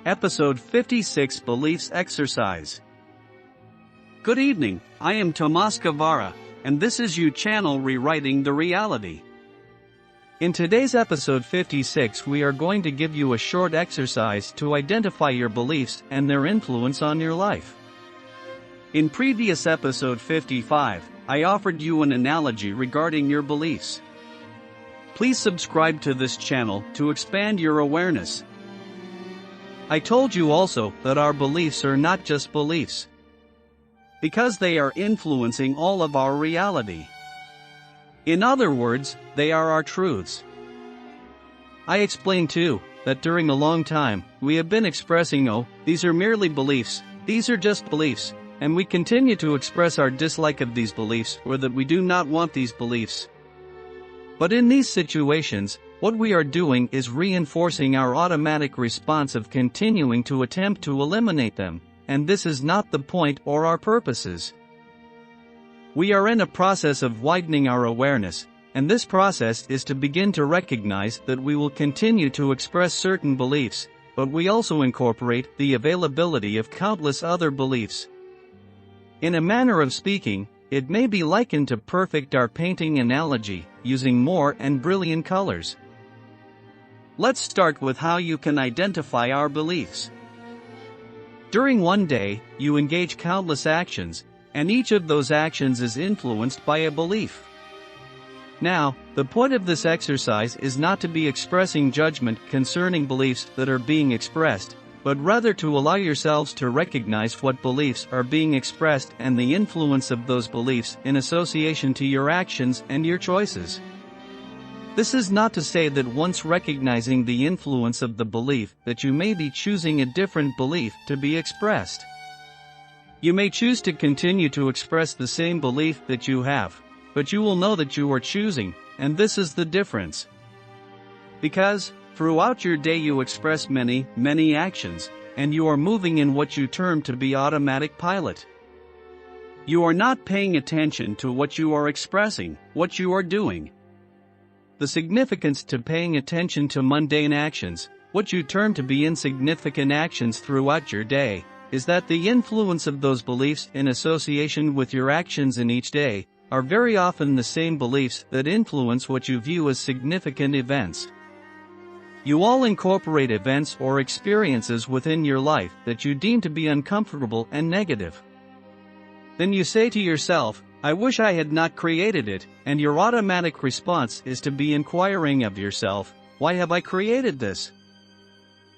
Episode 56 Beliefs Exercise. Good evening, I am Tomas Guevara, and this is your channel Rewriting the Reality. In today's episode 56 we are going to give you a short exercise to identify your beliefs and their influence on your life. In previous episode 55, I offered you an analogy regarding your beliefs. Please subscribe to this channel to expand your awareness. I told you also that our beliefs are not just beliefs, because they are influencing all of our reality. In other words, they are our truths. I explained too that during a long time we have been expressing, oh, these are merely beliefs, these are just beliefs, and we continue to express our dislike of these beliefs or that we do not want these beliefs. But in these situations, what we are doing is reinforcing our automatic response of continuing to attempt to eliminate them, and this is not the point or our purposes. We are in a process of widening our awareness, and this process is to begin to recognize that we will continue to express certain beliefs, but we also incorporate the availability of countless other beliefs. In a manner of speaking, it may be likened to perfect art painting analogy, using more and brilliant colors. Let's start with how you can identify our beliefs. During one day, you engage countless actions, and each of those actions is influenced by a belief. Now, the point of this exercise is not to be expressing judgment concerning beliefs that are being expressed, but rather to allow yourselves to recognize what beliefs are being expressed and the influence of those beliefs in association to your actions and your choices. This is not to say that once recognizing the influence of the belief that you may be choosing a different belief to be expressed. You may choose to continue to express the same belief that you have, but you will know that you are choosing, and this is the difference. Because, throughout your day you express many actions, and you are moving in what you term to be automatic pilot. You are not paying attention to what you are expressing, what you are doing. The significance to paying attention to mundane actions, what you term to be insignificant actions throughout your day, is that the influence of those beliefs in association with your actions in each day are very often the same beliefs that influence what you view as significant events. You all incorporate events or experiences within your life that you deem to be uncomfortable and negative. Then you say to yourself, I wish I had not created it, and your automatic response is to be inquiring of yourself, why have I created this?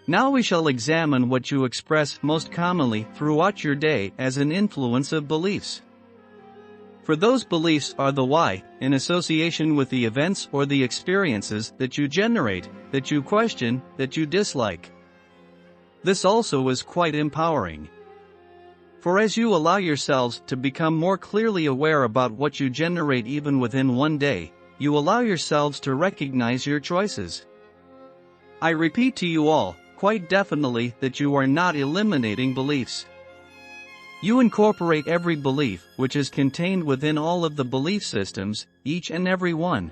Now we shall examine what you express most commonly throughout your day as an influence of beliefs. For those beliefs are the why, in association with the events or the experiences that you generate, that you question, that you dislike. This also is quite empowering. For as you allow yourselves to become more clearly aware about what you generate even within one day, you allow yourselves to recognize your choices. I repeat to you all, quite definitely, that you are not eliminating beliefs. You incorporate every belief which is contained within all of the belief systems, each and every one.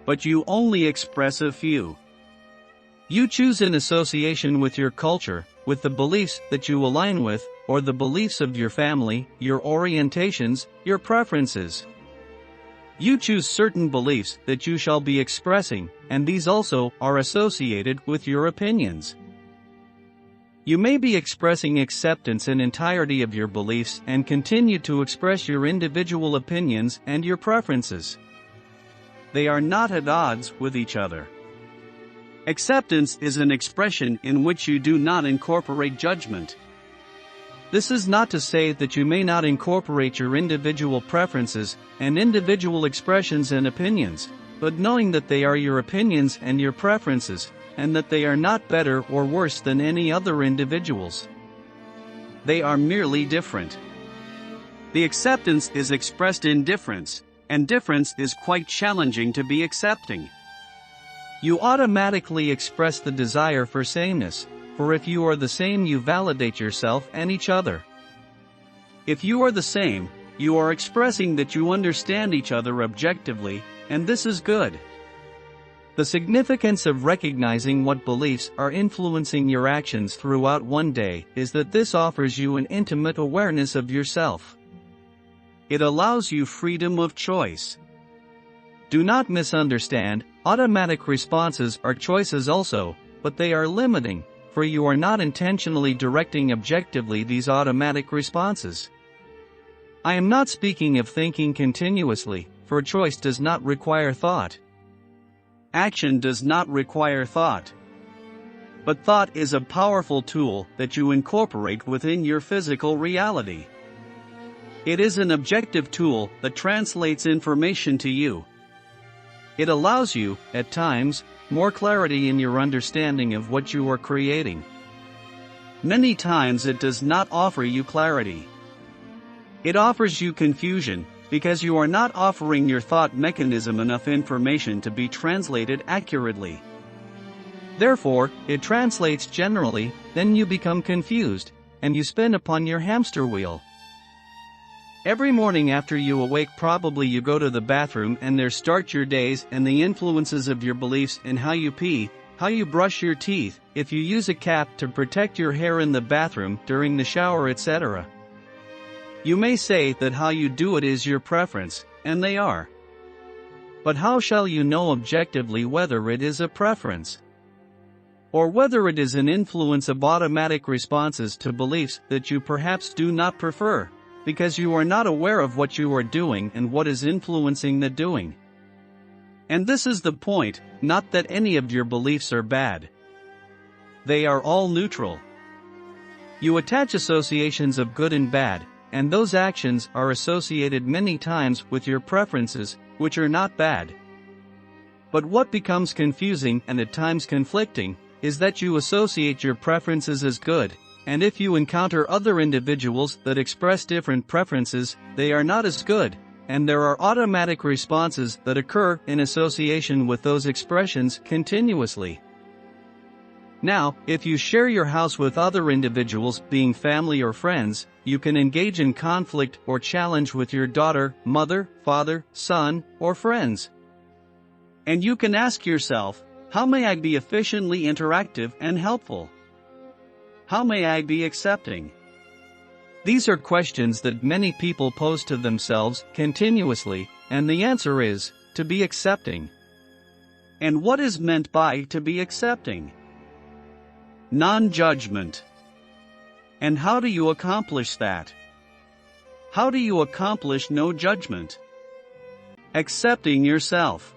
But you only express a few. You choose in association with your culture, with the beliefs that you align with, or the beliefs of your family, your orientations, your preferences. You choose certain beliefs that you shall be expressing, and these also are associated with your opinions. You may be expressing acceptance in entirety of your beliefs and continue to express your individual opinions and your preferences. They are not at odds with each other. Acceptance is an expression in which you do not incorporate judgment. This is not to say that you may not incorporate your individual preferences and individual expressions and opinions, but knowing that they are your opinions and your preferences, and that they are not better or worse than any other individuals. They are merely different. The acceptance is expressed in difference, and difference is quite challenging to be accepting. You automatically express the desire for sameness, for if you are the same you validate yourself and each other. If you are the same, you are expressing that you understand each other objectively, and this is good. The significance of recognizing what beliefs are influencing your actions throughout one day is that this offers you an intimate awareness of yourself. It allows you freedom of choice. Do not misunderstand, automatic responses are choices also, but they are limiting, for you are not intentionally directing objectively these automatic responses. I am not speaking of thinking continuously, for choice does not require thought. Action does not require thought. But thought is a powerful tool that you incorporate within your physical reality. It is an objective tool that translates information to you. It allows you, at times, more clarity in your understanding of what you are creating. Many times it does not offer you clarity. It offers you confusion, because you are not offering your thought mechanism enough information to be translated accurately. Therefore, it translates generally, then you become confused, and you spin upon your hamster wheel. Every morning after you awake, probably you go to the bathroom and there start your days and the influences of your beliefs in how you pee, how you brush your teeth, if you use a cap to protect your hair in the bathroom, during the shower, etc. You may say that how you do it is your preference, and they are. But how shall you know objectively whether it is a preference? Or whether it is an influence of automatic responses to beliefs that you perhaps do not prefer, because you are not aware of what you are doing and what is influencing the doing. And this is the point, not that any of your beliefs are bad. They are all neutral. You attach associations of good and bad, and those actions are associated many times with your preferences, which are not bad. But what becomes confusing and at times conflicting is that you associate your preferences as good, and if you encounter other individuals that express different preferences, they are not as good, and there are automatic responses that occur in association with those expressions continuously. Now, if you share your house with other individuals, being family or friends, you can engage in conflict or challenge with your daughter, mother, father, son, or friends. And you can ask yourself, how may I be efficiently interactive and helpful? How may I be accepting? These are questions that many people pose to themselves continuously, and the answer is, to be accepting. And what is meant by to be accepting? Non-judgment. And how do you accomplish that? How do you accomplish no judgment? Accepting yourself.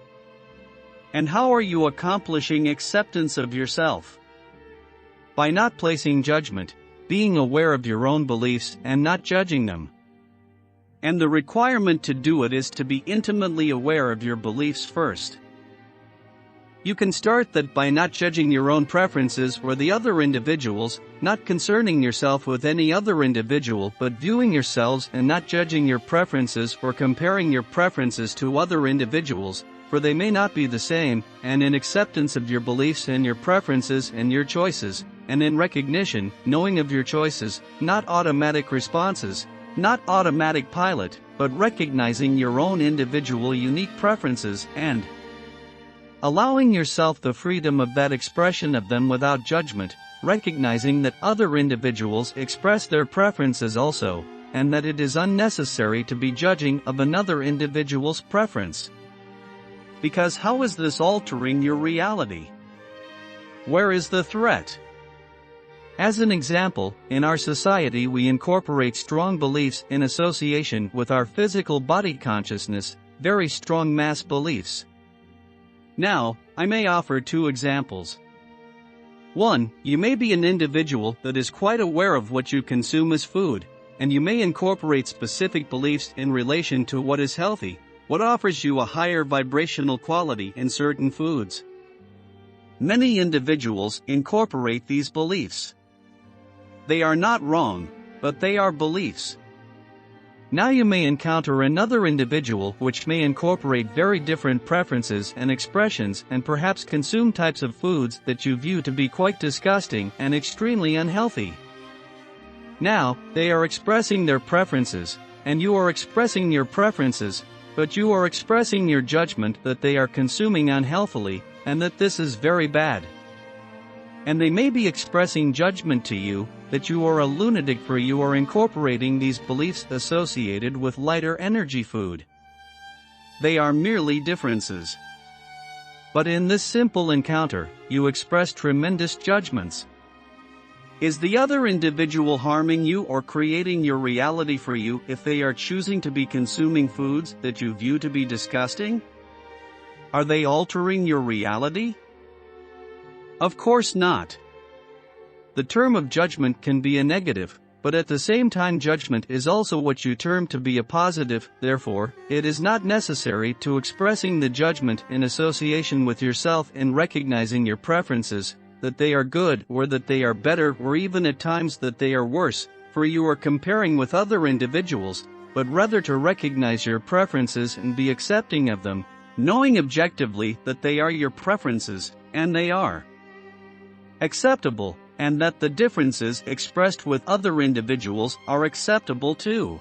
And how are you accomplishing acceptance of yourself? By not placing judgment, being aware of your own beliefs and not judging them. And the requirement to do it is to be intimately aware of your beliefs first. You can start that by not judging your own preferences or the other individuals, not concerning yourself with any other individual but viewing yourselves and not judging your preferences or comparing your preferences to other individuals, for they may not be the same, and in acceptance of your beliefs and your preferences and your choices, and in recognition, knowing of your choices, not automatic responses, not automatic pilot, but recognizing your own individual unique preferences and allowing yourself the freedom of that expression of them without judgment, recognizing that other individuals express their preferences also, and that it is unnecessary to be judging of another individual's preference. Because how is this altering your reality? Where is the threat? As an example, in our society we incorporate strong beliefs in association with our physical body consciousness, very strong mass beliefs. Now, I may offer two examples. 1. You may be an individual that is quite aware of what you consume as food, and you may incorporate specific beliefs in relation to what is healthy, what offers you a higher vibrational quality in certain foods. Many individuals incorporate these beliefs. They are not wrong, but they are beliefs. Now you may encounter another individual which may incorporate very different preferences and expressions and perhaps consume types of foods that you view to be quite disgusting and extremely unhealthy. Now, they are expressing their preferences, and you are expressing your preferences, but you are expressing your judgment that they are consuming unhealthily, and that this is very bad. And they may be expressing judgment to you, that you are a lunatic for you are incorporating these beliefs associated with lighter energy food. They are merely differences. But in this simple encounter, you express tremendous judgments. Is the other individual harming you or creating your reality for you if they are choosing to be consuming foods that you view to be disgusting? Are they altering your reality? Of course not. The term of judgment can be a negative, but at the same time judgment is also what you term to be a positive. Therefore, it is not necessary to expressing the judgment in association with yourself in recognizing your preferences, that they are good or that they are better or even at times that they are worse, for you are comparing with other individuals, but rather to recognize your preferences and be accepting of them, knowing objectively that they are your preferences, and they are acceptable, and that the differences expressed with other individuals are acceptable too.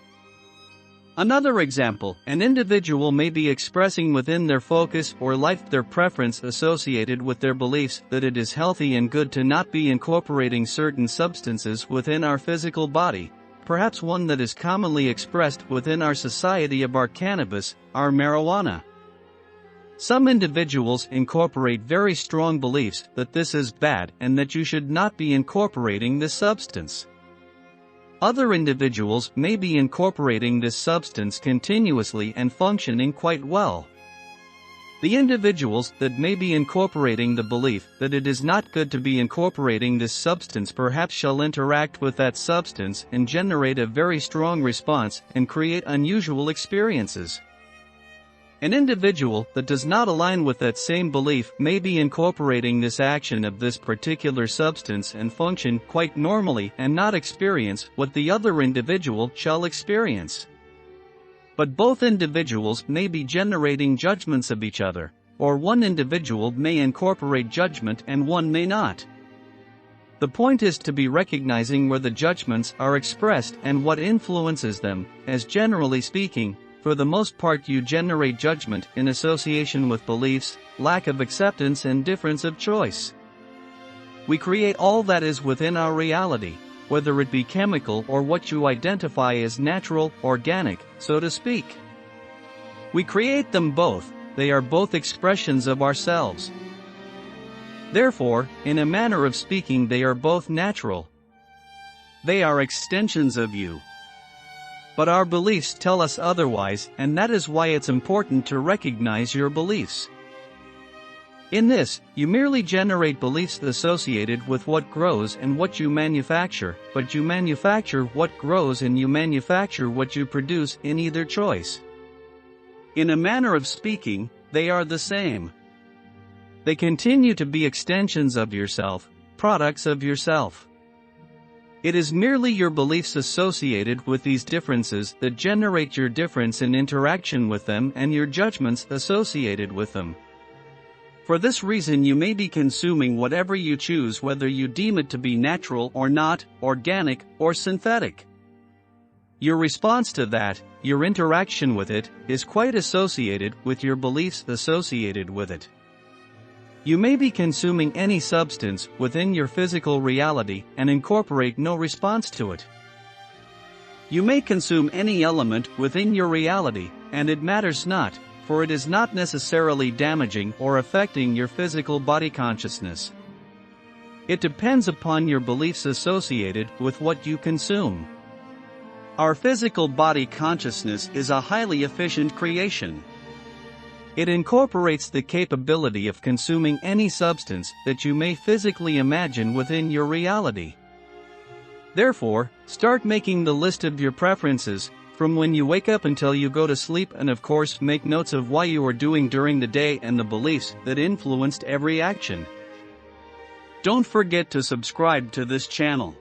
Another example, an individual may be expressing within their focus or life their preference associated with their beliefs that it is healthy and good to not be incorporating certain substances within our physical body, perhaps one that is commonly expressed within our society of our cannabis, our marijuana. Some individuals incorporate very strong beliefs that this is bad and that you should not be incorporating this substance. Other individuals may be incorporating this substance continuously and functioning quite well. The individuals that may be incorporating the belief that it is not good to be incorporating this substance perhaps shall interact with that substance and generate a very strong response and create unusual experiences. An individual that does not align with that same belief may be incorporating this action of this particular substance and function quite normally and not experience what the other individual shall experience. But both individuals may be generating judgments of each other, or one individual may incorporate judgment and one may not. The point is to be recognizing where the judgments are expressed and what influences them, as generally speaking, for the most part you generate judgment in association with beliefs, lack of acceptance and difference of choice. We create all that is within our reality, whether it be chemical or what you identify as natural, organic, so to speak. We create them both, they are both expressions of ourselves. Therefore, in a manner of speaking they are both natural. They are extensions of you. But our beliefs tell us otherwise, and that is why it's important to recognize your beliefs. In this, you merely generate beliefs associated with what grows and what you manufacture, but you manufacture what grows and you manufacture what you produce in either choice. In a manner of speaking, they are the same. They continue to be extensions of yourself, products of yourself. It is merely your beliefs associated with these differences that generate your difference in interaction with them and your judgments associated with them. For this reason you may be consuming whatever you choose, whether you deem it to be natural or not, organic or synthetic. Your response to that, your interaction with it, is quite associated with your beliefs associated with it. You may be consuming any substance within your physical reality and incorporate no response to it. You may consume any element within your reality, and it matters not, for it is not necessarily damaging or affecting your physical body consciousness. It depends upon your beliefs associated with what you consume. Our physical body consciousness is a highly efficient creation. It incorporates the capability of consuming any substance that you may physically imagine within your reality. Therefore, start making the list of your preferences, from when you wake up until you go to sleep, and of course make notes of what you are doing during the day and the beliefs that influenced every action. Don't forget to subscribe to this channel.